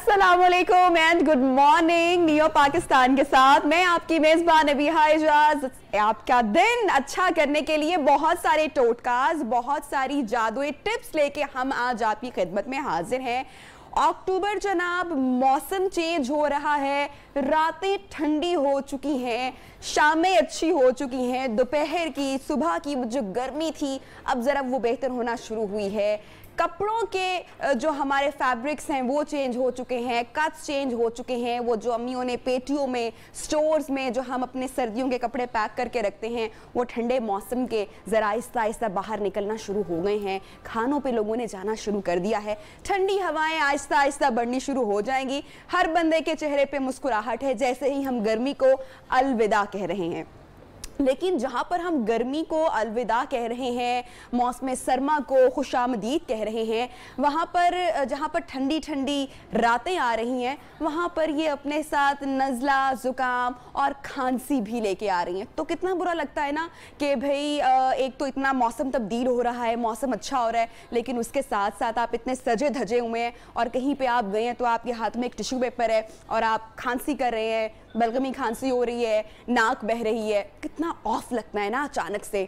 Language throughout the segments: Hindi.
अस्सलामुअलैकुम and good morning neo Pakistan के साथ मैं आपकी मेजबान नबीहा एजाज। आपका दिन अच्छा करने के लिए बहुत सारे टोटकाज, बहुत सारी जादुई टिप्स लेके हम आज आपकी खिदमत में हाजिर हैं। अक्टूबर जनाब, मौसम चेंज हो रहा है, रातें ठंडी हो चुकी हैं, शामें अच्छी हो चुकी हैं, दोपहर की सुबह की जो गर्मी थी अब ज़रा वो बेहतर होना शुरू हुई है। कपड़ों के जो हमारे फैब्रिक्स हैं वो चेंज हो चुके हैं, कट्स चेंज हो चुके हैं। वो जो अम्मियों ने पेटियों में, स्टोर्स में जो हम अपने सर्दियों के कपड़े पैक करके रखते हैं वो ठंडे मौसम के ज़रा आहिस्ता आहिस्ता बाहर निकलना शुरू हो गए हैं। खानों पे लोगों ने जाना शुरू कर दिया है, ठंडी हवाएं आहिस्ता आहिस्ता बढ़नी शुरू हो जाएंगी। हर बंदे के चेहरे पे मुस्कुराहट है जैसे ही हम गर्मी को अलविदा कह रहे हैं। लेकिन जहाँ पर हम गर्मी को अलविदा कह रहे हैं, मौसम सरमा को खुशामदीद कह रहे हैं, वहाँ पर जहाँ पर ठंडी ठंडी रातें आ रही हैं वहाँ पर ये अपने साथ नज़ला, ज़ुकाम और खांसी भी लेके आ रही हैं। तो कितना बुरा लगता है ना कि भाई एक तो इतना मौसम तब्दील हो रहा है, मौसम अच्छा हो रहा है, लेकिन उसके साथ साथ आप इतने सजे धजे हुए हैं और कहीं पे आप गए हैं तो आपके हाथ में एक टिश्यू पेपर है और आप खांसी कर रहे हैं, बलगमी खांसी हो रही है, नाक बह रही है। कितना ऑफ लगता है ना अचानक से।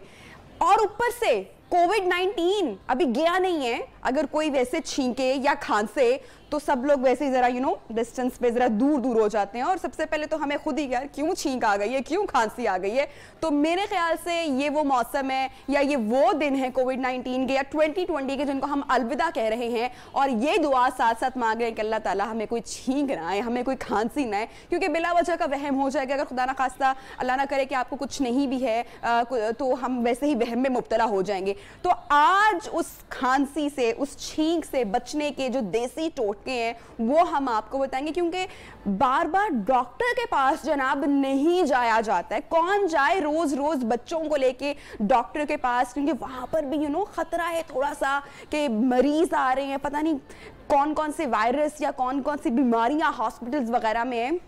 और ऊपर से कोविड-19 अभी गया नहीं है। अगर कोई वैसे छींके या खांसे तो सब लोग वैसे ही जरा डिस्टेंस पे जरा दूर दूर हो जाते हैं और सबसे पहले तो हमें खुद ही यार क्यों छींक आ गई है, क्यों खांसी आ गई है। तो मेरे ख्याल से ये वो मौसम है या ये वो दिन है कोविड-19 के या 2020 के जिनको हम अलविदा कह रहे हैं। और ये दुआ साथ साथ मांग रहे हैं कि अल्लाह ताला हमें कोई छींक ना आए, हमें कोई खांसी ना आए, क्योंकि बिला वजह का वहम हो जाएगा। अगर खुदा ना खास्ता अल्लाह ना करे कि आपको कुछ नहीं भी है तो हम वैसे ही वहम में मुब्तला हो जाएंगे। तो आज उस खांसी से, उस छींक से बचने के जो देसी टोटके हैं वो हम आपको बताएंगे, क्योंकि बार बार डॉक्टर के पास जनाब नहीं जाया जाता है। कौन जाए रोज रोज बच्चों को लेके डॉक्टर के पास, क्योंकि वहां पर भी खतरा है थोड़ा सा कि मरीज आ रहे हैं, पता नहीं कौन कौन से वायरस या कौन कौन सी बीमारियां हॉस्पिटल्स वगैरह में हैं।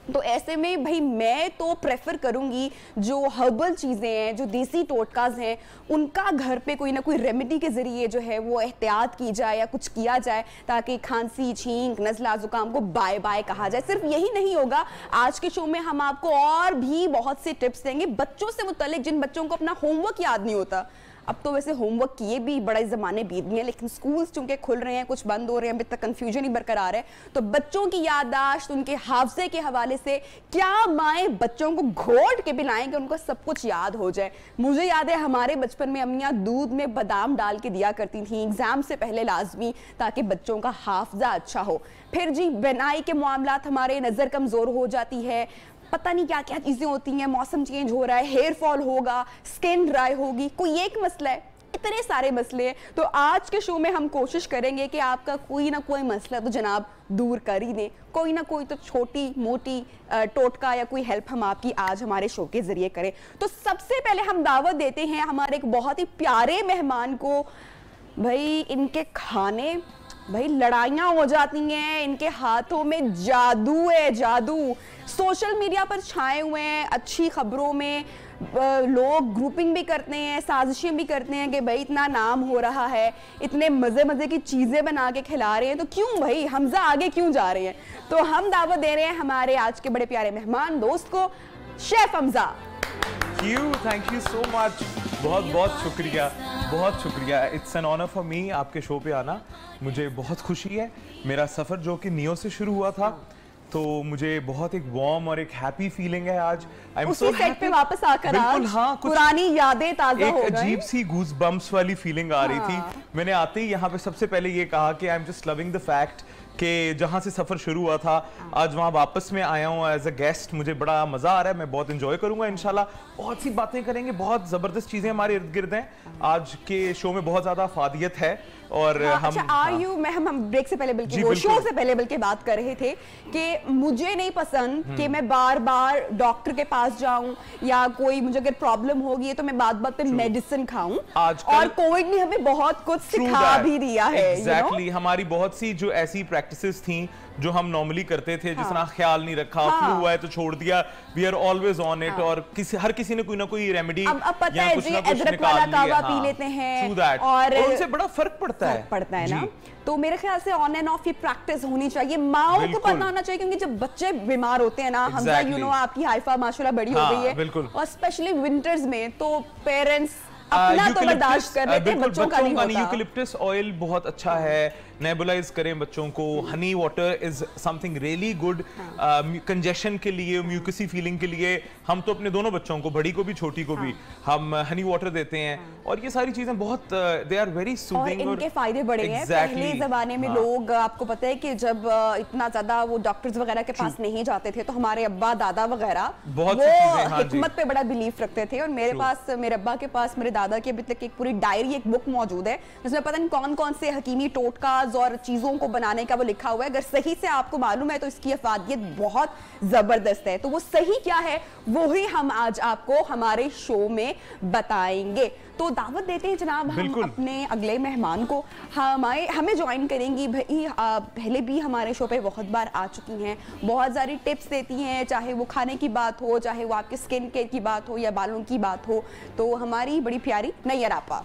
तो ऐसे में भाई मैं तो प्रेफर करूंगी जो हर्बल चीज़ें हैं, जो देसी टोटकाज हैं, उनका घर पे कोई ना कोई रेमेडी के ज़रिए जो है वो एहतियात की जाए या कुछ किया जाए, ताकि खांसी, छींक, नज़ला, ज़ुकाम को बाय बाय कहा जाए। सिर्फ यही नहीं होगा, आज के शो में हम आपको और भी बहुत से टिप्स देंगे बच्चों से मुतल्लिक, जिन बच्चों को अपना होमवर्क याद नहीं होता। अब तो वैसे होमवर्क किए भी बड़े ज़माने बीत गए हैं, लेकिन स्कूल्स चूंकि खुल रहे हैं, कुछ बंद हो रहे हैं, अभी तक कन्फ्यूजन ही बरकरार है। तो बच्चों की याददाश्त, उनके हाफजे के हवाले से क्या माएँ बच्चों को घोट के पिलाएं कि उनको सब कुछ याद हो जाए। मुझे याद है हमारे बचपन में अम्मियाँ दूध में बादाम डाल के दिया करती थी एग्जाम से पहले लाजमी, ताकि बच्चों का हाफजा अच्छा हो। फिर जी बनाई के मामलात, हमारे नज़र कमज़ोर हो जाती है, पता नहीं क्या क्या चीजें होती हैं, मौसम चेंज हो रहा है, हेयर फॉल होगा, स्किन ड्राई होगी, कोई एक मसला है, इतने सारे मसले हैं। तो आज के शो में हम कोशिश करेंगे कि आपका कोई ना कोई मसला तो जनाब दूर कर ही दें, कोई ना कोई तो छोटी मोटी टोटका या कोई हेल्प हम आपकी आज हमारे शो के जरिए करें। तो सबसे पहले हम दावत देते हैं हमारे एक बहुत ही प्यारे मेहमान को। भाई इनके खाने, भाई लड़ाइयाँ हो जाती हैं, इनके हाथों में जादू है, जादू। सोशल मीडिया पर छाए हुए हैं, अच्छी खबरों में लोग ग्रुपिंग भी करते हैं, साजिशें भी करते हैं कि भाई इतना नाम हो रहा है, इतने मज़े मज़े की चीज़ें बना के खिला रहे हैं, तो क्यों भाई हमजा आगे क्यों जा रहे हैं। तो हम दावत दे रहे हैं हमारे आज के बड़े प्यारे मेहमान दोस्त को, chef Hamza. Thank you so much, बहुत बहुत शुक्रिया, बहुत शुक्रिया। It's an honour for me आपके शो पे आना, मुझे बहुत खुशी है। मेरा सफ़र जो कि नियो से शुरू हुआ था, तो मुझे बहुत एक वार्म और एक हैप्पी फीलिंग है आज। उसी सेट पे वापस आकर आज हाँ, पुरानी यादें ताज़ा हो गई। एक अजीब सी गूज बम्प्स वाली फीलिंग आ रही थी। मैंने आते ही यहाँ पे सबसे पहले ये कहा कि I am just loving the fact कि जहाँ से सफ़र शुरू हुआ था आज वहाँ वापस में आया हूँ एज अ गेस्ट। मुझे बड़ा मज़ा आ रहा है, मैं बहुत इंजॉय करूँगा इंशाल्लाह। बहुत सी बातें करेंगे, बहुत ज़बरदस्त चीज़ें हमारे इर्द गिर्द हैं। आज के शो में बहुत ज़्यादा अफादियत है और हम ब्रेक से पहले बल्कि वो शो से पहले बल्कि बात कर रहे थे कि मुझे नहीं पसंद कि मैं बार बार डॉक्टर के पास जाऊं या कोई मुझे अगर प्रॉब्लम होगी तो मैं बात बात पे मेडिसिन खाऊं। और कोविड ने हमें बहुत कुछ सिखा भी दिया है। एग्जैक्टली, हमारी बहुत सी जो ऐसी प्रैक्टिसेस थी जो हम नॉर्मली करते थे, जिस तरह ख्याल नहीं रखा, फ्लू हुआ है तो छोड़ दिया, we are always on it. और हर किसी ने कोई ना कोई रेमेडी अब पता है जी, अदरक वाला कावा पी लेते हैं और उनसे बड़ा फर्क पड़ता पड़ता है ना। तो मेरे ख्याल से ऑन एंड ऑफ ये प्रैक्टिस होनी चाहिए, माओ को पता होना चाहिए, क्योंकि जब बच्चे बीमार होते हैं ना, हमजा यू नो आपकी हाइफा माशाल्लाह बड़ी हो गई है, और स्पेशली विंटर्स में तो पेरेंट्स अपना तो बर्दाश्त कर लेते हैं, बच्चों का नहीं होता। यूकेलिप्टस ऑयल बहुत अच्छा है, नेबुलाइज करें बच्चों को। Honey water is something really good congestion के लिए, म्यूकसी फीलिंग के लिए। हम तो अपने दोनों बच्चों को, बड़ी को भी छोटी को भी, हम हनी वाटर देते हैं, और ये सारी चीजें बहुत दे आर वेरी सूदिंग, और इनके फायदे बड़े हैं। पहले जमाने में लोग, आपको पता है कि जब इतना ज्यादा वो डॉक्टर्स वगैरह के पास नहीं जाते थे, तो हमारे अब्बा दादा वगैरह वो हिकमत पे बड़ा बिलीव रखते थे। और मेरे पास, मेरे अब्बा के पास, मेरे दादा की अभी तक एक पूरी डायरी, एक बुक मौजूद है जिसमें पता नहीं कौन कौन से हकीमी टोटका और चीजों को बनाने का वो लिखा हुआ है। अगर सही से आपको मालूम है तो इसकी अफादियत बहुत जबरदस्त है। तो वो सही क्या है वो ही हम आज आपको हमारे शो में बताएंगे। तो दावत देते हैं जनाब हम अपने अगले मेहमान को, हमें ज्वाइन करेंगी भाई। पहले भी हमारे शो पे बहुत बार आ चुकी हैं, बहुत सारी टिप्स देती हैं, चाहे वो खाने की बात हो, चाहे वो आपके स्किन केयर की बात हो या बालों की बात हो। तो हमारी बड़ी प्यारी नैयर आपा।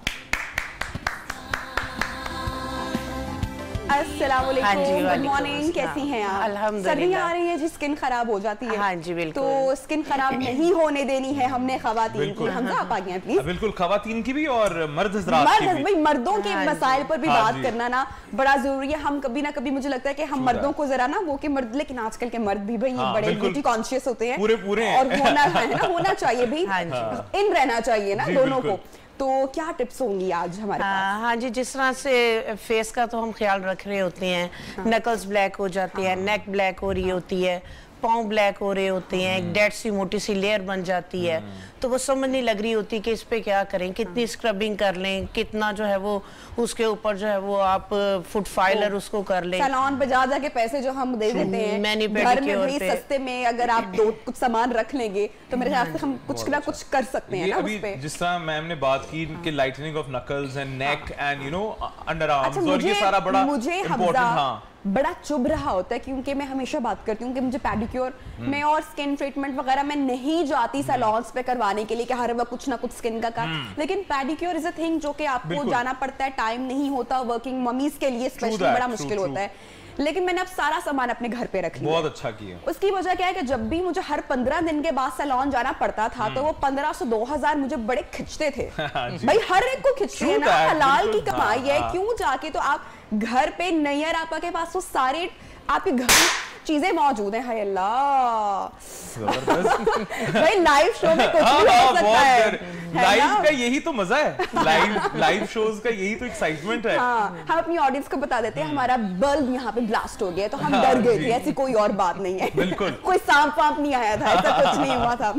अस्सलाम वालेकुम, गुड मॉर्निंग, कैसी हैं आप? अल्हम्दुलिल्लाह। सर्दियाँ आ रही है जी, स्किन खराब हो जाती है। हाँ जी बिल्कुल। तो स्किन खराब नहीं होने देनी है हमने खवातीन की। हमजा आप आ गए हैं प्लीज। बिल्कुल, खवातीन की भी और मर्द हज़रात की भी। भाई मर्दों के मसाइल पर भी बात करना ना बड़ा जरूरी है। हम कभी ना कभी, मुझे लगता है कि हम मर्दों को जरा ना, वो के मर्द, लेकिन आजकल के मर्द भी भाई बड़े ब्यूटी कॉन्शियस होते हैं, पूरे और होना है ना, होना चाहिए भाई, इन रहना चाहिए ना दोनों को। तो क्या टिप्स होंगी आज हमारे पास? हाँ जी, जिस तरह से फेस का तो हम ख्याल रख रहे होते हैं, नकल्स ब्लैक हो जाती है, नेक ब्लैक हो रही होती है, पाँव ब्लैक हो रहे होते हैं, एक डेड सी मोटी सी लेयर बन जाती है, तो वो समझ नहीं लग रही होती कि इस पे क्या करें, कितनी स्क्रबिंग कर लें, कितना जो है वो उसके ऊपर जो है वो आप फुट फाइलर उसको कर लें। सैलून पे जा के पैसे जो हम दे देते हैं, घर में भाई सस्ते में अगर आप कुछ सामान रख लेंगे तो मेरे ख्याल से हम कुछ ना कुछ कर सकते हैं ना उस पे। जिस तरह मैम ने बात की कि lightning of knuckles and neck and you know under arms, और ये सारा बड़ा इम्पोर्टेंट बड़ा चुभ रहा होता है, क्योंकि मैं हमेशा बात करती हूँ कि मुझे पेडिक्योर में और स्किन ट्रीटमेंट वगैरह मैं नहीं जाती सैलून्स पे करवाने के लिए कि हर वक्त कुछ ना कुछ स्किन का लेकिन पेडिक्योर इज अ थिंग जो कि आपको जाना पड़ता है, टाइम नहीं होता, वर्किंग मम्मीज के लिए स्पेशली बड़ा मुश्किल होता है। लेकिन मैंने अब सारा सामान अपने घर पे रख लिया। बहुत अच्छा किया। उसकी वजह क्या है कि जब भी मुझे हर 15 दिन के बाद सैलून जाना पड़ता था तो वो 1500 से 2000 मुझे बड़े खिंचते थे। भाई हर एक को खिंचते हैं ना, हलाल की कमाई है, क्यों जाके तो आप घर पे नैयर आपा के पास तो सारे आपके घर चीजें मौजूद हैं। हाय अल्लाह भाई लाइव शो में कुछ भी हो सकता है। लाइव का यही तो मजा है, लाइव शोज का यही तो एक्साइटमेंट है। हाँ, हम अपनी ऑडियंस को बता देते हैं हमारा बल्ब यहाँ पे ब्लास्ट हो गया तो हम डर गए थे, ऐसी कोई और बात नहीं है। बिल्कुल कोई सांप वाप नहीं आया था, ऐसा कुछ नहीं हुआ था।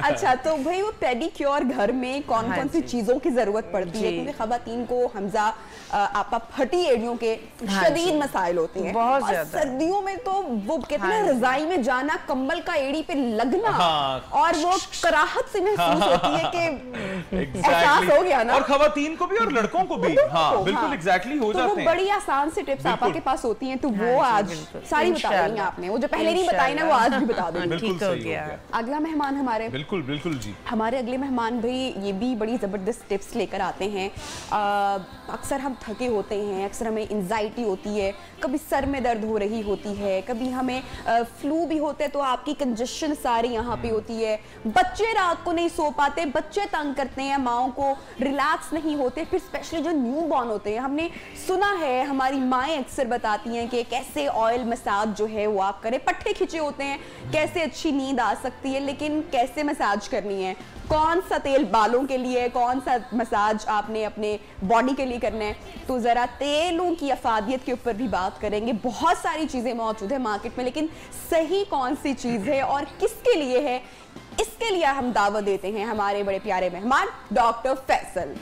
अच्छा, तो भाई वो पेडिक्योर घर में कौन कौन सी चीजों की जरूरत पड़ती है? क्योंकि खवातीन को हमजा आपा फटी एड़ियों के शदीद मसाइल होते हैं बहुत ज्यादा। सर्दियों में तो वो कहते हैं रजाई में जाना, कंबल का एड़ी पे लगना, और वो कराहत से महसूस होती है कि एहसास हो गया ना। और खवातीन को भी और लड़कों को भी, हाँ बिल्कुल एग्जैक्टली हो जाते हैं। बड़ी आसान से टिप्स आपा के पास होती हैं, तो वो आज सारी बता रही हैं आपने। वो जो पहले नहीं बताई ना वो आज भी बता दो। ठीक हो गया। अगला मेहमान हमारे, बिल्कुल बिल्कुल जी, हमारे अगले मेहमान भाई ये भी बड़ी जबरदस्त टिप्स लेकर आते हैं। अक्सर हम थके होते हैं, अक्सर हमें एंजाइटी होती है, कभी सर में दर्द हो रही होती है, कभी हमें फ्लू भी होते हैं, तो आपकी कंजेशन सारी यहाँ पे होती है। बच्चे रात को नहीं सो पाते, बच्चे तंग करते हैं माओं को, रिलैक्स नहीं होते, फिर स्पेशली जो न्यू बॉर्न होते हैं, हमने सुना है, हमारी माएँ अक्सर बताती हैं कि कैसे ऑयल मसाज जो है वो आप करें। पट्टे खिंचे होते हैं, कैसे अच्छी नींद आ सकती है, लेकिन कैसे मसाज करनी है, कौन सा तेल बालों के लिए, कौन सा मसाज आपने अपने बॉडी के लिए करना है। तो जरा तेलों की अफादियत के ऊपर भी बात करेंगे। बहुत सारी चीजें मौजूद है मार्केट में, लेकिन सही कौन सी चीज है और किसके लिए है, इसके लिए हम दावत देते हैं हमारे बड़े प्यारे मेहमान डॉक्टर फैसल।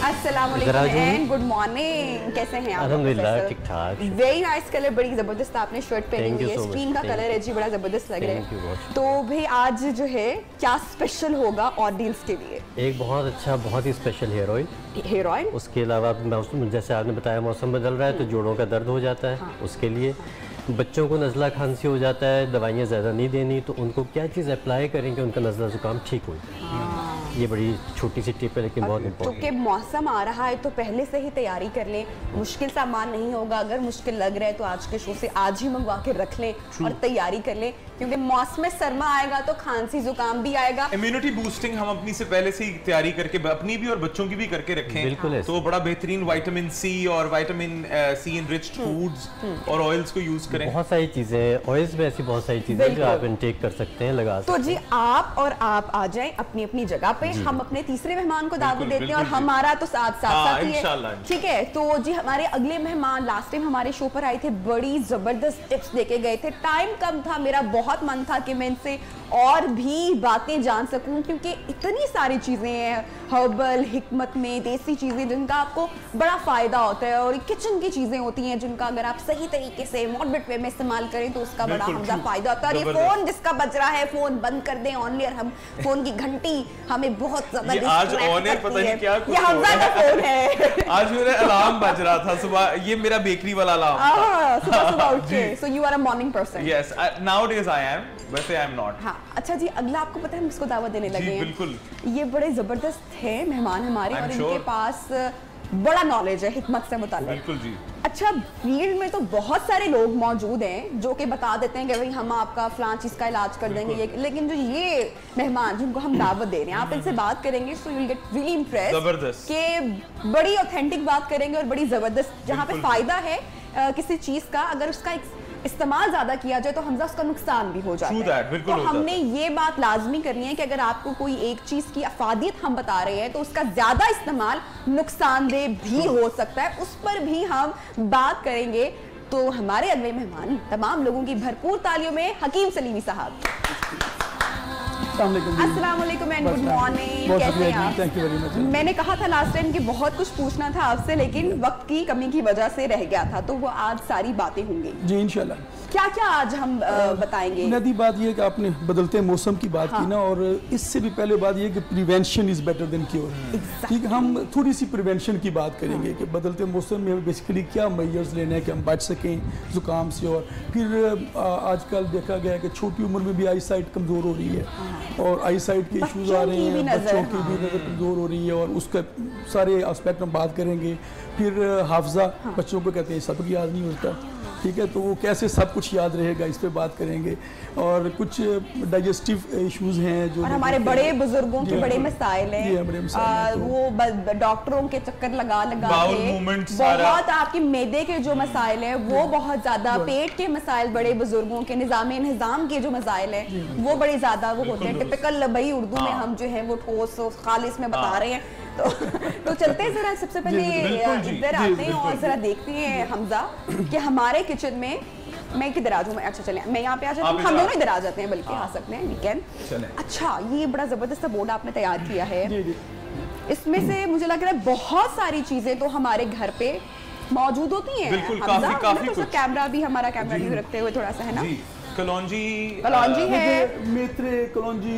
अस्सलाम वालेकुम एंड गुड मॉर्निंग, कैसे हैं आप? अल्हम्दुलिल्लाह ठीक ठाक। वेरी नाइस कलर, बड़ी जबरदस्त आपने शर्ट पहनी हुई है, स्क्रीन का कलर है जी, बड़ा जबरदस्त लग रहा है। तो भाई आज जो है क्या स्पेशल होगा ऑडियंस के लिए? एक बहुत अच्छा, बहुत ही special hair oil. Hair oil, उसके अलावा जैसे आपने बताया मौसम बदल रहा है तो जोड़ों का दर्द हो जाता है, उसके लिए बच्चों को नज़ला खांसी हो जाता है, दवाइयाँ ज़्यादा नहीं देनी, तो उनको क्या चीज़ अप्लाई करें कि उनका नज़ला ज़ुकाम ठीक हो जाए। ये बड़ी छोटी सी टिप है लेकिन बहुत क्योंकि इम्पोर्टेंट। मौसम आ रहा है तो पहले से ही तैयारी कर लें। मुश्किल सामान नहीं होगा, अगर मुश्किल लग रहा है तो आज के शो से आज ही मंगवा के रख लें और तैयारी कर लें, क्योंकि मौसम सरमा आएगा तो खांसी जुकाम भी आएगा। इम्यूनिटी बूस्टिंग हम अपनी से पहले से ही तैयारी करके अपनी भी और बच्चों की भी करके रखें। बिल्कुल तो बड़ा बेहतरीन विटामिन सी और विटामिन सी इनरिच्ड फूड्स और ऑयल्स को यूज करें। बहुत सारी चीज़ें, ऑयल्स में ऐसी बहुत सारी चीज़ें जो आप इनटेक कर सकते हैं, लगा सकते तो हैं। जी आप आ जाएं अपनी अपनी जगह पे, हम अपने तीसरे मेहमान को दावत देते हैं और हमारा तो साथ ही है, ठीक है। तो जी हमारे अगले मेहमान लास्ट टाइम हमारे शो पर आए थे, बड़ी जबरदस्त टिप्स देके गए थे। टाइम कम था, मेरा बहुत मन था कि मैं इनसे और भी बातें जान सकूं, क्योंकि इतनी सारी चीजें हैं हर्बल, हिकमत में देसी चीजें जिनका आपको बड़ा फायदा होता है, और किचन की चीजें होती हैं जिनका अगर आप सही तरीके से मॉडरेट वे में इस्तेमाल करें तो उसका बड़ा हमजा फायदा होता है। और ये फोन जिसका बज रहा है, फोन बंद कर दें, ऑन एयर। हम फोन की घंटी हमें बहुत ज्यादा आज ऑन एयर पता नहीं क्या कुछ ये हमजा का फोन है। आज मेरा अलार्म बज रहा था सुबह, ये मेरा बेकरी वाला अलार्म सुबह उठ के। So you are a morning person? Yes, nowadays I am, वैसे आई एम नॉट। हाँ, अच्छा जी, अगला आपको पता है हम इसको दावत देने लगे हैं। बिल्कुल, ये बड़े जबरदस्त है मेहमान हमारे, और इनके पास बड़ा नॉलेज है हिकमत से मुताल्लिक। बिल्कुल जी। अच्छा, फील्ड में तो बहुत सारे लोग मौजूद हैं जो कि बता देते हैं कि भाई हम आपका फलां चीज का इलाज कर देंगे, लेकिन जो ये मेहमान जिनको हम दावत दे रहे हैं, आप इनसे बात करेंगे so you will get really impressed, जबरदस्त, कि बड़ी ऑथेंटिक बात करेंगे और बड़ी जबरदस्त, जहाँ पे फायदा है किसी चीज का, अगर उसका इस्तेमाल ज्यादा किया जाए तो हमजा उसका नुकसान भी हो जाता है। तो हमने ये बात लाजमी करनी है कि अगर आपको कोई एक चीज की अफादियत हम बता रहे हैं तो उसका ज्यादा इस्तेमाल नुकसानदेह भी हो सकता है, उस पर भी हम बात करेंगे। तो हमारे अगले मेहमान, तमाम लोगों की भरपूर तालियों में हकीम सलीमी साहब। अस्सलाम वालेकुम एंड गुड मॉर्निंग, कैसे हैं आप? Thank you very much. मैंने कहा था लास्ट टाइम कि बहुत कुछ पूछना था आपसे, लेकिन वक्त की कमी की वजह से रह गया था, तो वो आज सारी बातें होंगी जी इंशाल्लाह। क्या क्या आज हम बताएंगे? बुनियादी बात ये है कि आपने बदलते मौसम की बात की ना, और इससे भी पहले बात ये कि prevention is better than cure. ठीक है, हम थोड़ी सी प्रिवेंशन की बात करेंगे कि बदलते मौसम में बेसिकली क्या मेजर्स लेने हैं कि हम बच सकें जुकाम से। और फिर आजकल देखा गया है कि छोटी उम्र में भी आई साइट कमज़ोर हो रही है और आई साइट के इशूज़ आ रहे हैं, बच्चों की भी नज़र कमज़ोर हो रही है, और उसका सारे एस्पेक्ट हम बात करेंगे। फिर हाफजा, बच्चों को कहते हैं सब याद नहीं होता, ठीक है, तो वो कैसे सब कुछ याद रहेगा, इस पे बात करेंगे। और कुछ डाइजेस्टिव इश्यूज हैं जो, और हमारे बड़े बुजुर्गों के बड़े मसाइल हैं, वो डॉक्टरों के चक्कर लगा के बहुत, आपके मैदे के जो मसाइल हैं वो बहुत ज्यादा, पेट के मसाइल बड़े बुजुर्गों के, निजाम के जो मसाइल हैं वो बड़े ज्यादा वो होते हैं। टिपिकल भाई उर्दू में हम जो है वो ठोस खालिस में बता रहे हैं। तो चलते हैं जरा, सबसे पहले इधर आते हैं और जरा देखते हैं हमजा कि हमारे किचन में, मैं किधर आ जाऊँ? अच्छा चलें, मैं यहाँ पे आ जाती हूँ, हम दोनों इधर आ जाते हैं, बल्कि आ सकते हैं, वीकेंड। अच्छा, ये बड़ा जबरदस्त बोर्ड आपने तैयार किया है, इसमें से मुझे लग रहा है बहुत सारी चीजें तो हमारे घर पे मौजूद होती हैं। बिल्कुल, काफी कुछ। कैमरा भी, हमारा कैमरा भी रखते हुए थोड़ा सा है ना, कलौंजी है, मेथरे, कलौंजी,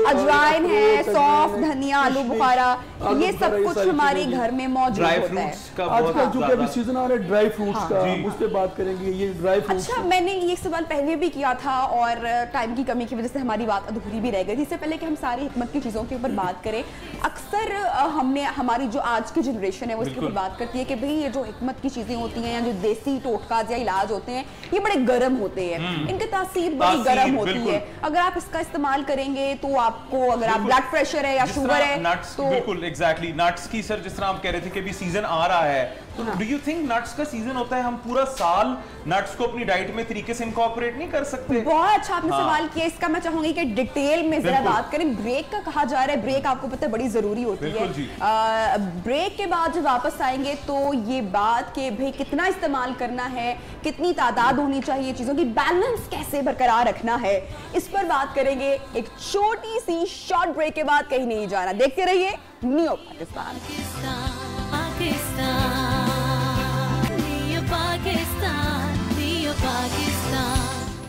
अजवाइन है, सौंफ, धनिया, आलू बुखारा, ये सब कुछ हमारे घर में मौजूद होता है। आजकल जो अभी सीजन आ रहा है ड्राई फ्रूट्स का, उस पे बात करेंगे। ये ड्राई फ्रूट्स, अच्छा, मैंने ये सवाल पहले भी किया था और टाइम की कमी की वजह से हमारी बात अधूरी भी रह गई थी। इससे पहले कि हम सारी हिकमत की चीज़ों के ऊपर बात करें, अक्सर हमने, हमारी जो आज की जनरेशन है वो इसके ऊपर बात करती है कि भाई ये जो हिकमत की चीज़ें होती हैं या जो देसी टोटका या इलाज होते हैं, ये बड़े गर्म होते हैं, इनकी तासीर बड़ी गर्म होती है। अगर आप इसका इस्तेमाल करेंगे तो आपको, अगर आप ब्लड प्रेशर है या शुगर है, नट्स, बिल्कुल एग्जैक्टली, नट्स की सर जिस तरह आप कह रहे थे कि अभी सीजन आ रहा है, तो डू यू थिंक नट्स का सीजन होता है, हम पूरा साल नट्स को अपनी डाइट में तरीके से इनकॉर्पोरेट नहीं कर सकते? बहुत अच्छा आपने सवाल किया, इसका मैं चाहूंगी कि डिटेल में जरा बात करें। ब्रेक का कहा जा रहा है, ब्रेक आपको पता है बड़ी जरूरी होती है। ब्रेक के बाद जब वापस आएंगे तो ये बात कि भाई कितना इस्तेमाल करना है, कितनी तादाद होनी चाहिए चीजों की, बैलेंस कैसे बरकरार रखना है, इस पर बात करेंगे। एक छोटी सी शॉर्ट ब्रेक के बाद कहीं नहीं जाना, देखते रहिए नियो पाकिस्तान।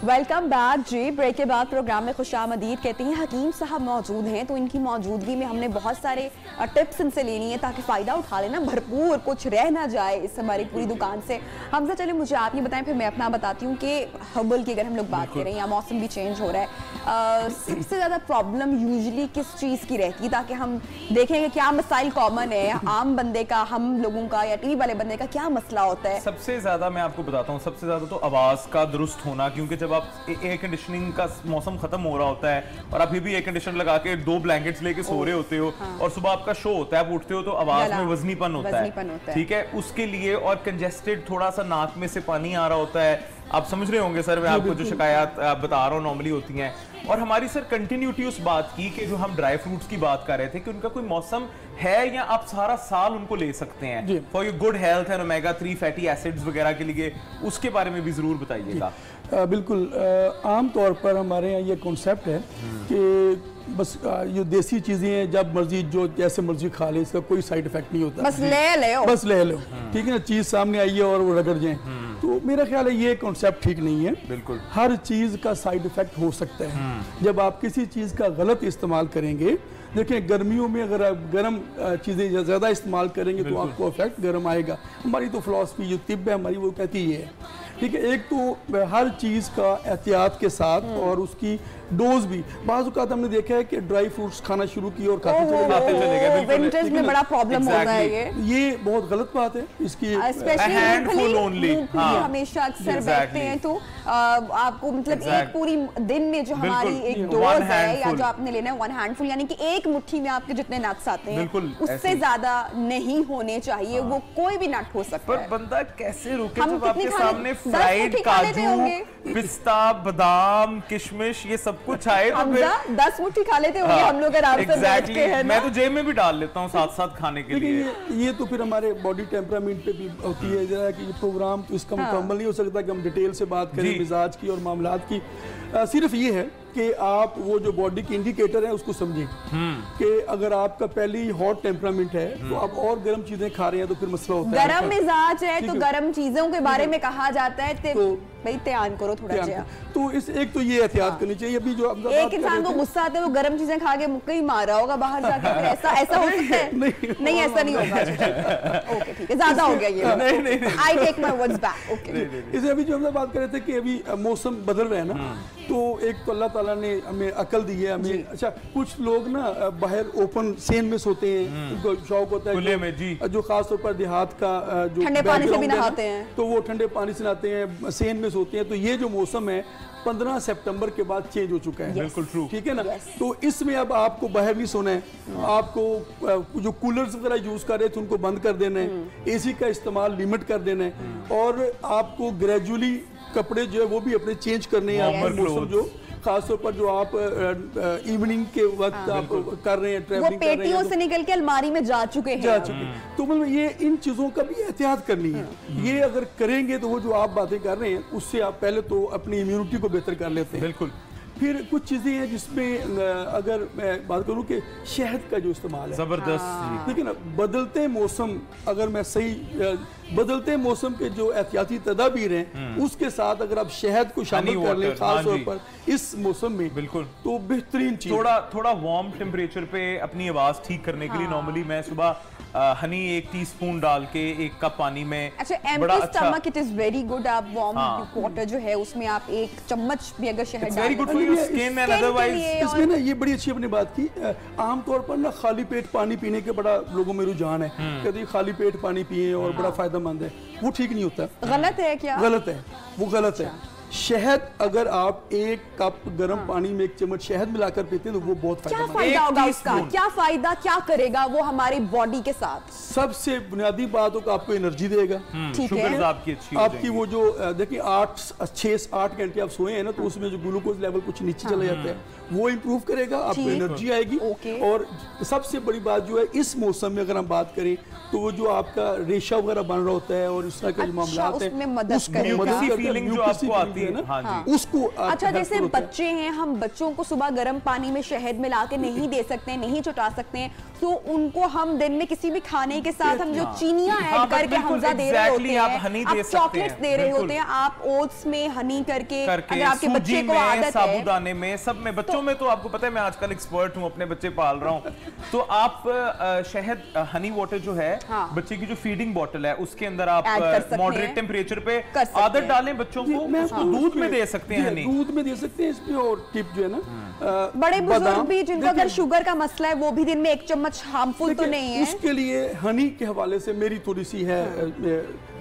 वेलकम बैक जी। ब्रेक के बाद प्रोग्राम में खुशामदीद कहते हैं हकीम साहब मौजूद हैं, तो इनकी मौजूदगी में हमने बहुत सारे टिप्स इनसे लेनी है ताकि फ़ायदा उठा लेना भरपूर, कुछ रह ना जाए इस हमारी पूरी दुकान से। हमसे चले मुझे आप ये बताएं, फिर मैं अपना बताती हूँ कि हर्बल की अगर हम लोग बात करें या मौसम भी चेंज हो रहा है, सबसे ज़्यादा प्रॉब्लम यूजली किस चीज़ की रहती है, ताकि हम देखें कि क्या मसाइल कॉमन है, आम बंदे का, हम लोगों का या टीवी वाले बंदे का क्या मसला होता है? सबसे ज्यादा मैं आपको बताता हूँ, सबसे ज्यादा तो आवाज का दुरुस्त होना, क्योंकि जब आप एयर कंडीशनिंग का मौसम खत्म हो रहा होता है और आप भी एयर कंडीशनर लगा के 2 ब्लैंकेट्स लेके सो रहे होते हो और सुबह आपका शो होता है, आप उठते हो तो आवाज में वजनीपन होता है, ठीक है, उसके लिए, और कंजेस्टेड थोड़ा सा नाक में से पानी आ रहा होता है, आप समझ रहे होंगे सर, मैं आपको जो शिकायत बता रहा हूँ नॉर्मली होती हैं। और हमारी सर कंटिन्यूटी उस बात की कि जो हम ड्राई फ्रूट्स की बात कर रहे थे कि उनका कोई मौसम है या आप सारा साल उनको ले सकते हैं for your good health and omega 3 fatty acids वगैरह के लिए, उसके बारे में भी जरूर बताइएगा। बिल्कुल, आम तौर पर हमारे यहाँ ये कॉन्सेप्ट है कि बस ये देसी चीज़ें हैं, जब मर्जी जो जैसे मर्जी खा ले, इसका कोई साइड इफेक्ट नहीं होता, बस ले लो, ठीक है ना, चीज़ सामने आई है और वो रगड़ जाए, तो मेरा ख्याल है ये कॉन्सेप्ट ठीक नहीं है। बिल्कुल, हर चीज़ का साइड इफेक्ट हो सकता है जब आप किसी चीज़ का गलत इस्तेमाल करेंगे। देखिए, गर्मियों में अगर आप गर्म चीज़ें ज़्यादा इस्तेमाल करेंगे तो आपको इफेक्ट गर्म आएगा। हमारी तो फिलॉसफी जो तिब है हमारी, वो कहती है, ठीक है, एक तो हर चीज़ का एहतियात के साथ और उसकी डोज भी। बाज़ औक़ात हमने देखा है कि ड्राई फ्रूट्स खाना शुरू किए और खाते चले गए, विंटर्स में बड़ा प्रॉब्लम होता है ये बहुत गलत बात है। इसकी हमेशा अक्सर बैठते हैं तो आपको मतलब एक पूरी दिन में जो हमारी एक डोज है या जो आपने लेना है 1 हैंडफुल, यानी कि एक मुट्ठी में आपके जितने नट्स आते हैं उससे ज्यादा नहीं होने चाहिए। वो कोई भी नट हो सकता है, पर बंदा कैसे रोके जब आपके सामने फ्राइड काजू, पिस्ता, बादाम, किशमिश ये सब कुछ आए तो फिर 10 मुट्ठी खा लेते होंगे हम लोग आराम से बैठ के, है ना? मैं तो जेब में भी डाल लेता हूँ साथ साथ खाने के लिए। ये तो फिर हमारे बॉडी टेम्परामेंट पे भी होती है जरा कि ये प्रोग्राम तो इसका मुकम्मल नहीं हो सकता कि हम डिटेल से बात करें मिजाज की और मामलात की। सिर्फ ये है कि आप वो जो बॉडी की इंडिकेटर है उसको समझें कि अगर आपका पहले ही हॉट टेम्परामेंट है तो आप और गर्म चीजें खा रहे हैं तो फिर मसला होता है। गर्म मिजाज है तो गर्म चीजों के बारे में कहा जाता है तो भाई ध्यान करो थोड़ा सा। तो इस एक तो ये एहतियात करनी चाहिए। अभी जो एक इंसान को गुस्सा आता है वो गर्म चीजें खा के मुक्का ही मार रहा होगा बाहर जाके, ऐसा हो सकता है? नहीं ऐसा नहीं होगा। ओके ठीक है, ज्यादा हो गया ये, I take my words back. Okay, इसे अभी जो हम बात कर रहे थे कि अभी मौसम बदल रहा है ना, तो एक तो अल्लाह ताला ने हमें अकल दी है हमें। अच्छा, कुछ लोग ना बाहर ओपन सेन में सोते हैं, उनको शौक होता है जो खास तौर पर देहात का जो ठंडे पानी से भी नहाते हैं तो वो ठंडे पानी से नहाते हैं, सेन में सोते हैं। तो ये जो मौसम है 15 सितंबर के बाद चेंज हो चुका है। बिल्कुल ट्रू, ठीक है ना। तो इसमें अब आपको बाहर नहीं सोना है, आपको जो कूलर्स वगैरह यूज कर रहे थे उनको बंद कर देना है, एसी का इस्तेमाल लिमिट कर देना है और आपको ग्रेजुअली कपड़े जो है वो भी अपने चेंज करने हैं। मौसम जो खासतौर पर जो आप इवनिंग के वक्त आप कर रहे हैं, ट्रैवलिंग कर रहे हैं, वो पेटियों से निकल के अलमारी में जा चुके हैं। तो मतलब ये इन चीज़ों का भी एहतियात करनी है। ये अगर करेंगे तो वो जो आप बातें कर रहे हैं उससे आप पहले तो अपनी इम्यूनिटी को बेहतर कर लेते हैं। बिल्कुल। फिर कुछ चीज़ें हैं जिसमें अगर मैं बात करूं कि शहद का जो इस्तेमाल है जबरदस्त, ठीक है ना। बदलते मौसम, अगर मैं सही बदलते मौसम के जो एहतियाती तदाबीर हैं उसके साथ अगर आप शहद को शामिल कर लें खास तौर पर इस मौसम में, बिल्कुल, तो बेहतरीन चीज। थोड़ा वार्म टेम्परेचर पे अपनी आवाज ठीक करने के लिए नॉर्मली मैं सुबह हनी 1 टीस्पून डाल के 1 कप पानी में, बड़ा अच्छा, stomach it is very good. आप वार्म वाटर जो है उसमें आप 1 चम्मच भी अगर शहद डालें, very good for your skin and otherwise. इसमें ना ये बड़ी अच्छी अपनी बात की, आमतौर पर ना खाली पेट पानी पीने के बड़ा लोगों में रुझान है, कहते खाली पेट पानी पिए और बड़ा फायदेमंद है। वो ठीक नहीं होता, गलत है क्या? गलत है, वो गलत है। शहद अगर आप 1 कप गर्म पानी में 1 चम्मच शहद मिलाकर पीते हैं तो वो बहुत क्या फायदा होगा उसका? क्या फायदा क्या करेगा वो हमारी बॉडी के साथ? सबसे बुनियादी बात होगा आपको एनर्जी देगा, ठीक है, आपकी वो जो देखिए 6-8 घंटे आप सोए हैं ना तो उसमें जो ग्लूकोज लेवल कुछ नीचे चला जाता है वो इम्प्रूव करेगा, आपको एनर्जी आएगी। और सबसे बड़ी बात जो है इस मौसम में अगर हम बात करें तो वो जो आपका रेशा वगैरह बन रहा होता है और इस तरह के जो मामला हैं उसको। अच्छा, जैसे बच्चे हैं, हम बच्चों को सुबह गर्म पानी में शहद मिला के नहीं दे सकते हैं, नहीं चुटा सकते हैं, तो उनको हम दिन में किसी भी खाने के साथ हम जो चीनियां ऐड करके हमजा दे रहे होते हैं, आप चॉकलेट्स दे रहे होते हैं, आप ओट्स में हनी करके अगर आपके बच्चे को आदत है, साबूदाने में, सब में, बच्चों में तो आपको पता है मैं आजकल एक्सपर्ट हूं, अपने बच्चे पाल रहा हूं, तो आप शहद हनी वाटर जो है, बच्चे की जो फीडिंग बॉटल है उसके अंदर आप मॉडरेट टेम्परेचर पे आदत डालें बच्चों को, उसको दूध में दे सकते हैं, हनी दूध में दे सकते हैं। इसमें और टिप जो है ना, बड़े बुजुर्ग भी जिनको अगर शुगर का मसला है वो भी दिन में 1 चम्मच हार्मफुल तो नहीं है। उसके लिए हनी के हवाले से मेरी थोड़ी सी है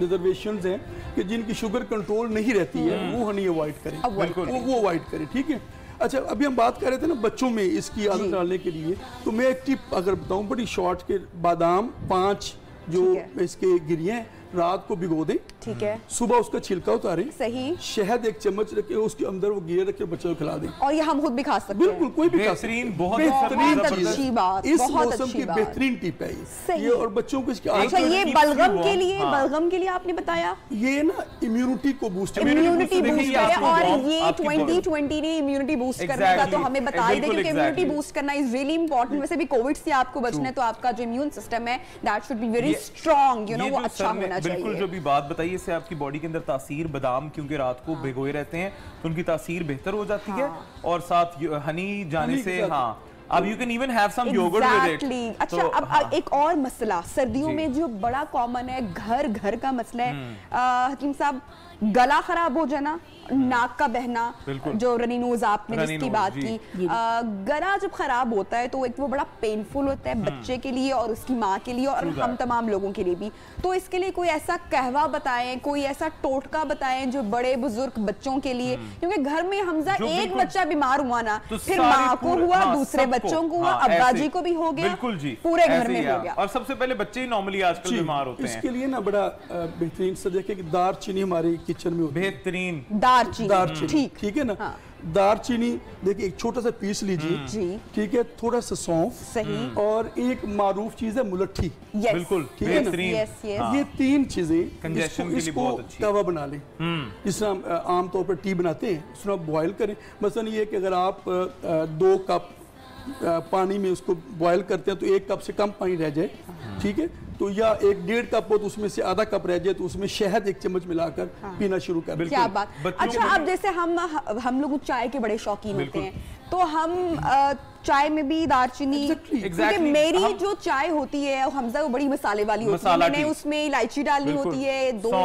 रिजर्वेशंस हैं कि जिनकी शुगर कंट्रोल नहीं रहती है वो हनी अवॉइड करें, वो अवॉइड करें, ठीक है। अच्छा, अभी हम बात कर रहे थे ना बच्चों में इसकी आदत डालने के लिए, तो मैं एक टिप अगर बताऊं बड़ी शॉर्ट के, बादाम 5 जो इसके गिरियां हैं रात को भिगो दें, ठीक है, सुबह उसका छिलका उतारें, सही, शहद 1 चम्मच रखे उसके अंदर वो गिरे रख के बच्चों को खिला दें, और ये हम खुद भी खा सकते हैं। बिल्कुल, कोई भी खा सकते हैं। बहुत अच्छी बात, इस मौसम की बेहतरीन टिप है ये, और बच्चों को इसकी। अच्छा, ये बलगम के लिए, बलगम के लिए आपने बताया ये ना इम्यूनिटी को बूस्ट है, इम्यूनिटी बूस्ट है, और ये 2020 ने इम्यूनिटी बूस्ट करने का तो हमें बता ही दे, क्योंकि इम्यूनिटी बूस्ट करना इज रियली इंपॉर्टेंट। वैसे भी कोविड से आपको बचना है तो आपका जो इम्यून सिस्टम है that should be very strong, you know, वो अच्छा होना चाहिए। बिल्कुल, जो भी बात बताइए इससे आपकी बॉडी के अंदर तासीर, बादाम क्योंकि रात को भिगोए रहते हैं तो उनकी तासीर बेहतर हो जाती है, और साथ हनी जाने से अब you can even have some yoghurt with it. अच्छा, अब एक और मसला सर्दियों में जो बड़ा कॉमन है, घर घर का मसला है हकीम साहब, गला खराब हो जाना, नाक का बहना, जो रनी नोज आपने जिसकी बात की, गला जब खराब होता है तो एक वो बड़ा पेनफुल होता है बच्चे के लिए और उसकी माँ के लिए और हम तमाम लोगों के लिए भी। तो इसके लिए कोई ऐसा कहवा बताएं, कोई ऐसा टोटका बताएं जो बड़े बुजुर्ग बच्चों के लिए, क्योंकि घर में हमजा एक बच्चा बीमार हुआ ना, फिर माँ को हुआ, दूसरे बच्चों को हुआ, अब्बा जी को भी हो गया, बिल्कुल जी, पूरे घर में हो गया। और सबसे पहले बच्चे ही नॉर्मली आजकल बीमार होते हैं। इसके लिए ना बड़ा बेहतरीन से देखें कि दालचीनी हमारी किचन में बेहतरीन, दालचीनी, ठीक है ना, दालचीनी देखिए एक छोटा सा पीस लीजिए, ठीक है, थोड़ा सा सौंफ, सही, और एक मारूफ चीज है मुलट्ठी, बिल्कुल बेहतरीन, ये 3 चीजें कंजेशन के लिए बहुत अच्छी, तवा बना लें, जिस तरह आमतौर पर टी बनाते हैं उसमें आप बॉयल करें। मसलन ये कि अगर आप 2 कप पानी में उसको बॉयल करते हैं तो 1 कप से कम पानी रह जाए, ठीक है, तो या 1-1.5 कप हो तो उसमें से आधा कप रह जाए तो उसमें शहद 1 चम्मच मिलाकर पीना शुरू कर। क्या बात। अच्छा, अब जैसे हम लोग चाय के बड़े शौकीन होते हैं तो हम चाय में भी दालचीनी, क्योंकि मेरी जो चाय होती है हमजा वो बड़ी मसाले वाली होती है, मैंने उसमें इलायची डालनी होती है, 2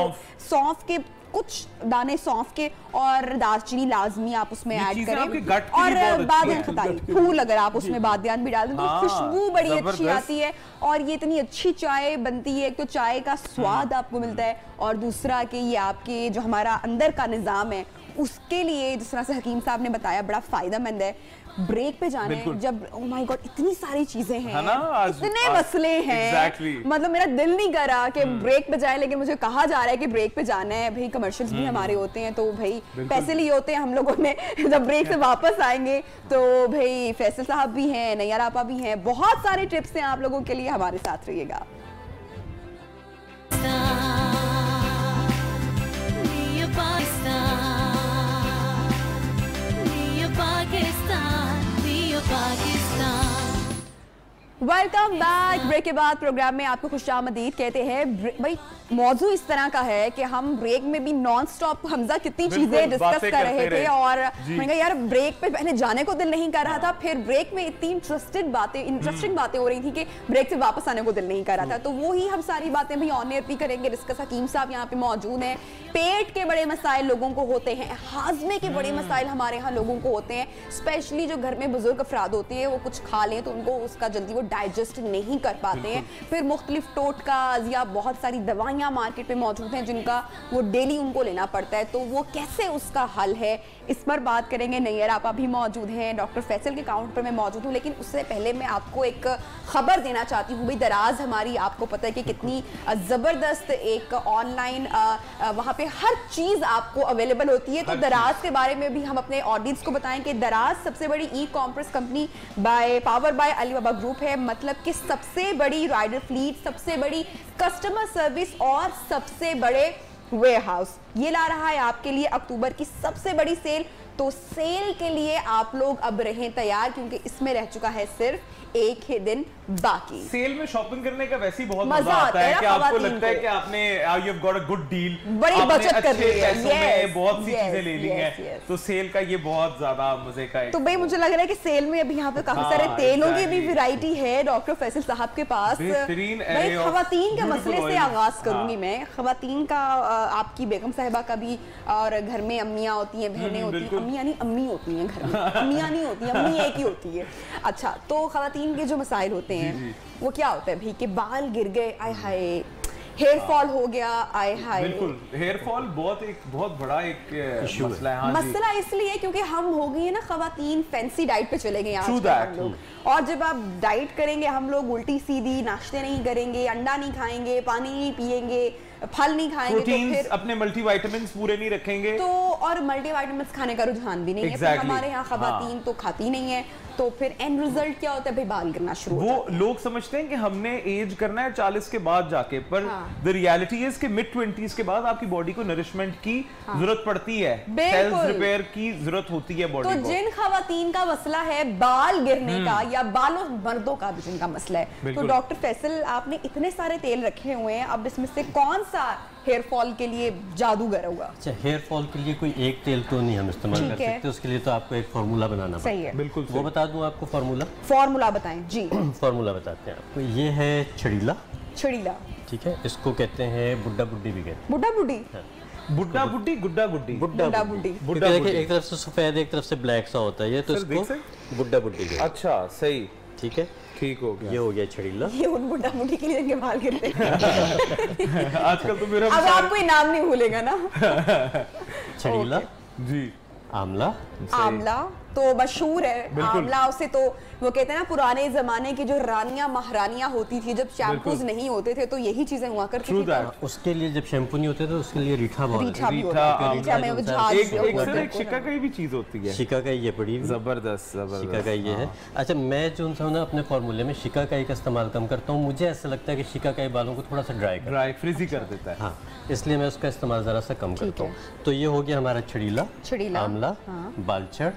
सौंफ के कुछ दाने सौंफ के, और दालचीनी लाजमी आप उसमें ऐड करें, और बादियान खताई फूल अगर आप उसमें बादियान भी डाल दें तो खुशबू बड़ी अच्छी आती है, और ये इतनी अच्छी चाय बनती है। एक तो चाय का स्वाद आपको मिलता है, और दूसरा कि ये आपके जो हमारा अंदर का निज़ाम है उसके लिए, जिस तरह से हकीम साहब ने बताया, बड़ा फायदेमंद है। ब्रेक पे जाने जब, ओह माय गॉड, इतनी सारी चीजें हैं, इतने मसले हैं, मतलब मेरा दिल नहीं कर रहा कि ब्रेक पे जाए, लेकिन मुझे कहा जा रहा है कि ब्रेक पे जाना है। भाई कमर्शियल्स भी हमारे होते हैं तो भाई पैसे लिए होते हैं हम लोगों ने, जब ब्रेक से वापस आएंगे तो भाई फैसल साहब भी हैं, नैयर आपा भी हैं, बहुत सारे टिप्स हैं आप लोगों के लिए, हमारे साथ रहिएगा। Welcome back. ब्रेक के बाद प्रोग्राम में आपको खुशामदीद कहते हैं। भाई मौजू इस तरह का है कि हम ब्रेक में भी नॉन स्टॉप हमजा कितनी चीजें डिस्कस कर रहे थे, और मैंने कहा यार ब्रेक पे पहले जाने को दिल नहीं कर रहा था, फिर ब्रेक में इतनी इंटरेस्टिंग बातें हो रही थी कि ब्रेक से वापस आने को दिल नहीं कर रहा था। तो वही हम सारी बातें भी ऑन एयर भी करेंगे डिस्कस। हकीम साहब यहाँ पे मौजूद हैं। पेट के बड़े मसाइल लोगों को होते हैं, हाजमे के बड़े मसाइल हमारे यहाँ लोगों को होते हैं, स्पेशली जो घर में बुजुर्ग अफराद होते हैं, वो कुछ खा लें तो उनको उसका जल्दी वो डाइजेस्ट नहीं कर पाते हैं, फिर मुख्तलिफ टोटकाज या बहुत सारी दवाइयाँ मार्केट में मौजूद हैं जिनका वो डेली उनको लेना पड़ता है, तो वो कैसे उसका हल है, इस पर बात करेंगे। नैयर आपा भी मौजूद हैं, डॉक्टर फैसल के काउंटर पर मैं मौजूद हूँ, लेकिन उससे पहले मैं आपको एक खबर देना चाहती हूँ। भाई दराज हमारी, आपको पता है कि कितनी ज़बरदस्त एक ऑनलाइन वहाँ पे हर चीज़ आपको अवेलेबल होती है, तो दराज के बारे में भी हम अपने ऑडियंस को बताएं कि दराज सबसे बड़ी e commerce company power bye Alibaba group है, मतलब कि सबसे बड़ी राइडर फ्लीट, सबसे बड़ी कस्टमर सर्विस और सबसे बड़े वेयरहाउस ये ला रहा है आपके लिए अक्टूबर की सबसे बड़ी सेल। तो सेल के लिए आप लोग अब रहें तैयार, क्योंकि इसमें रह चुका है सिर्फ एक ही दिन बाकी। सेल में शॉपिंग करने का वैसे ही बहुत मजा आता है कि आपको लगता है कि आपने you have got a good deal, बड़ी बचत कर ली है, में बहुत सी चीजें ले ली हैं, तो सेल का ये बहुत ज्यादा मजे का है। तो भाई मुझे लग रहा है कि सेल में अभी यहाँ पे काफी सारे तेलों की भी वैरायटी है डॉक्टर फैसल साहब के पास। भाई खवातीन के मसले से आगाज करूंगी मैं। खवातीन का आपकी बेगम साहिबा का भी, और घर में अम्मियाँ होती हैं, बहनें होती हैं, अम्मियाँ नहीं अम्मी होती हैं घर में, अम्मियाँ नहीं होती, अम्मी एक ही होती है। अच्छा, तो खवातीन के जो मसाइल होते हैं वो क्या होता है भाई कि बाल गिर गए, आय हाय, हेयर फॉल हो गया, आय हाय। बिल्कुल, हेयर फॉल बहुत बड़ा एक मसला है। मसला इसलिए क्योंकि हम हो गई है ना खवातीन फैंसी डाइट पे चले गए आजकल हम लोग, और जब आप डाइट करेंगे हम लोग उल्टी सीधी, नाश्ते नहीं करेंगे, अंडा नहीं खाएंगे, पानी नहीं पिएंगे, फल नहीं खाएंगे, तो फिर अपने मल्टीविटामिन्स पूरे नहीं रखेंगे, तो और मल्टीविटामिन्स खाने का रुझान भी नहीं है, फिर हमारे यहाँ खवातीन तो खाती नहीं है, तो फिर एंड रिजल्ट क्या होता है भाई, बाल गिरना शुरू हो जाता है। लोग समझते हैं कि हमने एज करना है 40 के बाद जाके, पर द रियलिटी इज कि मिड 20s के बाद आपकी बॉडी को नरिशमेंट की जरूरत पड़ती है, सेल्स रिपेयर की जरूरत होती है बॉडी को। तो जिन खवातीन का मसला है बाल गिरने का, या बालों मर्दों का भी जिनका मसला है, तो डॉक्टर फैसल आपने इतने सारे तेल रखे हुए हैं, अब इसमें से कौन सा हेयर फॉल के लिए जादूगर होगा? अच्छा, हेयर फॉल के लिए कोई एक तेल तो नहीं हम इस्तेमाल कर सकते, उसके लिए तो आपको एक फार्मूला बनाना पड़ेगा। बिल्कुल, वो बता दूं आपको फार्मूला बताएं जी। फार्मूला बताते हैं आपको। ये है छड़ीला, ठीक है, इसको कहते हैं बुड्ढा बुड्ढी भी कहते हैं। बुड्ढा बुड्ढी, बुड्ढा बुड्ढी, गुड्डा बुड्ढी, बुड्ढा बुड्ढी। देखिए एक तरफ से सफेद एक तरफ से ब्लैक सा होता है ये, तो इसको बुड्ढा बुड्ढी कहते हैं। अच्छा, सही, ठीक है, ठीक हो गया। ये हो गया छड़ीला। ये उन बुड्ढा बुड्ढी के लिए इनके बाल गिरते हैं। आजकल तो मेरा अब आपको इनाम नहीं भूलेगा ना। छड़ीला जी, आमला तो मशहूर है, आमला उसे तो वो कहते हैं ना पुराने जमाने की जो रानियां महारानियां होती थी, जब शैम्पूज नहीं होते थे तो यही चीजें हुआ करती थी। उसके लिए जब शैम्पू नहीं होते थे उसके लिए रीठा बहुत एक शिका का भी चीज होती है, शिका का ये बड़ी जबरदस्त शिका का ये है। अच्छा, मैं जो ना अपने फॉर्मूले में शिका का इस्तेमाल कम करता हूँ, मुझे ऐसा लगता है कि शिका का बालों को थोड़ा सा ड्राई फ्रीजी कर देता है, हाँ, इसलिए मैं उसका इस्तेमाल जरा सा कम करता हूँ। तो ये हो गया हमारा छड़ीला, आमला, बालछड़,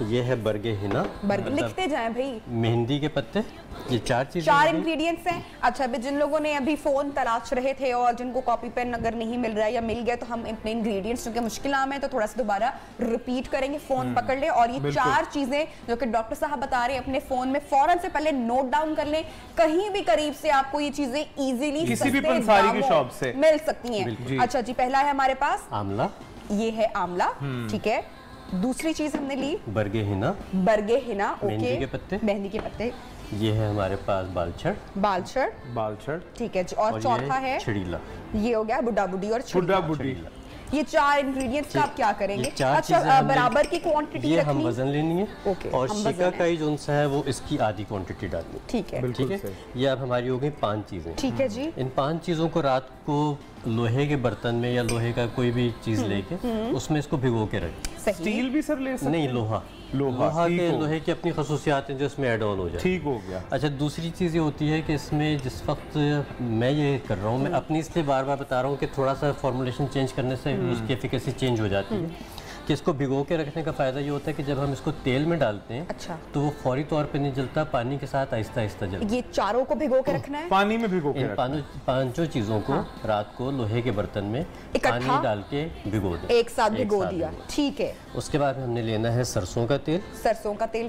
ये है बरगे हिना, लिखते जाएं भाई, मेहंदी के पत्ते, ये चार इंग्रेडिएंट्स हैं। अच्छा, अभी जिन लोगों ने अभी फोन तलाश रहे थे और जिनको कॉपी पेन अगर नहीं मिल रहा है या मिल गया, तो हम अपने इंग्रेडिएंट्स क्योंकि मुश्किल नाम है तो थोड़ा सा दोबारा रिपीट करेंगे, फोन पकड़ ले, और ये 4 चीजें जो कि डॉक्टर साहब बता रहे हैं अपने फोन में फौरन से पहले नोट डाउन कर लें, कहीं भी करीब से आपको ये चीजें इजीली किसी भी पंसारी की शॉप से मिल सकती हैं। अच्छा जी, पहला है हमारे पास आमला, ये है आमला, ठीक है। दूसरी चीज हमने ली बरगे हिना, ओके, मेहंदी के पत्ते, ये है हमारे पास बालछड़, ठीक है। और चौथा है छड़ीला, ये हो गया बुड्ढा बुड्ढी और छड़ीला। ये 4 इंग्रेडिएंट्स का आप क्या करेंगे? अच्छा, बराबर की क्वांटिटी ये हम वजन लेनी है, ओके, और शिकाकाई जो सा है वो इसकी आधी क्वांटिटी डालनी है, ठीक है। ये अब हमारी हो गई 5 चीजें, ठीक है जी। इन 5 चीजों को रात को लोहे के बर्तन में या लोहे का कोई भी चीज लेके उसमें इसको भिगो के रखें। स्टील भी सर ले सकते? नहीं, लोहा लोहे की अपनी खसूसियात हैं जो इसमें ऐड ऑन हो जाए। ठीक हो गया। अच्छा, दूसरी चीज़ ये होती है कि इसमें जिस वक्त मैं ये कर रहा हूँ, मैं अपनी इसलिए बार बार बता रहा हूँ कि थोड़ा सा फॉर्मुलेशन चेंज करने से उसकी एफिकेसी चेंज हो जाती है, कि इसको भिगो के रखने का फ़ायदा ये होता है कि जब हम इसको तेल में डालते हैं, अच्छा, तो वो फौरी तौर पे नहीं जलता, पानी के साथ आहिस्ता आहिस्ता जलता है। ये चारों को भिगो के रखना है, पानी में भिगो के इन पांचों चीज़ों को रात को लोहे के बर्तन में पानी डाल के भिगो दें, एक साथ भिगो दिया, ठीक है। उसके बाद हमने लेना है सरसों का तेल,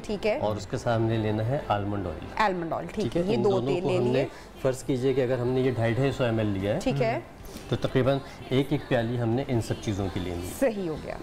ठीक है, और उसके साथ हमने लेना है आलमंड ऑयल, ठीक है। ये 2 तेल ले लिए। फर्ज कीजिए कि अगर हमने ये 250 ml लिया है, ठीक है, तो तकरीबन एक प्याली हमने इन सब चीज़ों की लेनी है। सही हो गया।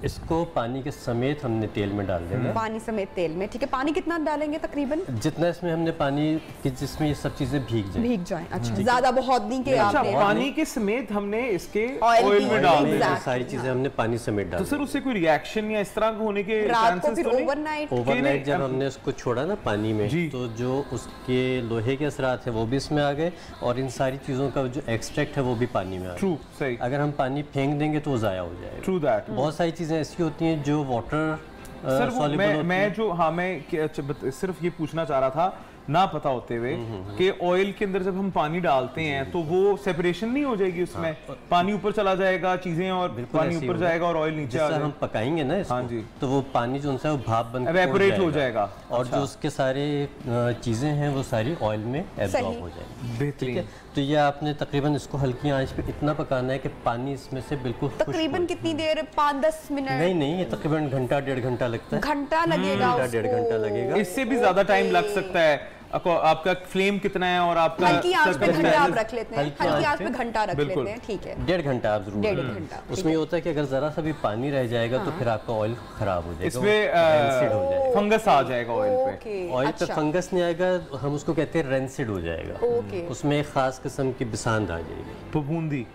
इसको पानी के समेत हमने तेल में डाल देना है। पानी समेत तेल में, ठीक है। पानी कितना डालेंगे तकरीबन? जितना इसमें हमने पानी कि जिसमें ये सब चीज़ें भीग जाएं। अच्छा, ज्यादा बहुत नहीं कि अच्छा, आपने पानी के समेत हमने इसके ऑयल ऑयल में डाल Exactly. दिया। सारी चीज़ें हमने पानी समेत डाल तो सर उससे कोई रिएक्शन या इस तरह का होने के रात को चांसेस फिर तो नहीं? ओवरनाइट जब हमने उसको छोड़ा ना पानी में, जी। तो जो उसके लोहे के असरात है वो भी इसमें आ गए और इन सारी चीज़ों का जो एक्सट्रैक्ट है वो भी पानी में आ गया। ट्रू, सही। अगर हम पानी फेंक देंगे तो वो ज़ाया हो जाएगा। True that. बहुत सारी चीज़ें ऐसी होती हैं जो वाटर सर वो मैं सिर्फ ये पूछना चाह रहा था ना पता होते हुए कि ऑयल के अंदर जब हम पानी डालते हैं तो वो सेपरेशन नहीं हो जाएगी उसमें? पानी ऊपर चला जाएगा चीजें और पानी ऊपर जाएगा और ऑयल नीचे आ जाएगा। हम पकाएंगे ना इसको, हाँ जी। तो वो पानी जो उनसे वो भाप बन के एवेपोरेट हो जाएगा और जो उसके सारे चीज़ें हैं वो सारी ऑयल में एब्जॉर्ब हो जाएगी। बेहतरीन। ठीक है, तो ये आपने तकरीबन इसको हल्की आंच पे इतना पकाना है कि पानी इसमें से बिल्कुल खुश्क हो तकरीबन कितनी देर? 5-10 मिनट? नहीं, ये तकरीबन घंटा 1.5 घंटा लगता है। घंटा लगेगा? घंटा 1.5 घंटा लगेगा। इससे भी ज्यादा टाइम लग सकता है। आपका फ्लेम कितना है और आपका हल्की आंच पे घंटा आप रख लेते हैं? हल्की हल्की आंच आंच पे घंटा रख बिल्कुल। लेते हैं, ठीक है। 1.5 घंटा आप जरूर 1.5 रखें। घंटा, उसमें ये होता है कि अगर जरा सा भी पानी रह जाएगा तो फिर आपका ऑयल खराब हो जाएगा, इसमें रेंसिड हो जाएगा। फंगस आ जाएगा ऑयल पे। ओके, ऑयल पे अच्छा। फंगस नहीं आएगा, हम उसको कहते हैं रेंसिड हो जाएगा। ओके। उसमें एक खास किस्म की बिसांद आ जाएगी। फफूंदी।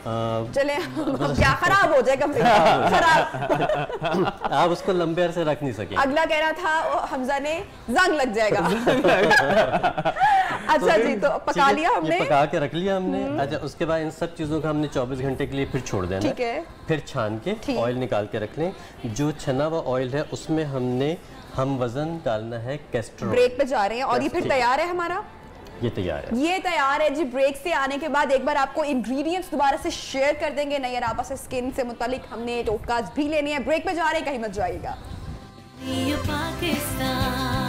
चले क्या खराब हो जाएगा फिर? खराब। आप उसको लंबे अरसे रख नहीं सकेंगे। अगला कह रहा था हमजा ने जंग लग जाएगा। अच्छा जी, तो पका लिया हमने, ये पका के रख लिया हमने। अच्छा, उसके बाद इन सब चीज़ों को हमने 24 घंटे के लिए फिर छोड़ देना। ठीक है। फिर छान के ठीक। ऑयल निकाल के रख लें। जो छना हुआ ऑयल है उसमें हम वजन डालना है कैस्टर ऑयल। ब्रेक पे जा रहे हैं और ये फिर ठीक। तैयार है हमारा? ये तैयार है। ये तैयार है जी। ब्रेक से आने के बाद एक बार आपको इंग्रेडिएंट्स दोबारा से शेयर कर देंगे। नैयर आपस से स्किन से मुतालिक हमने टोटकाज भी लेने हैं। ब्रेक पे जा रहे हैं, कहीं मत जाइएगा। पाकिस्तान।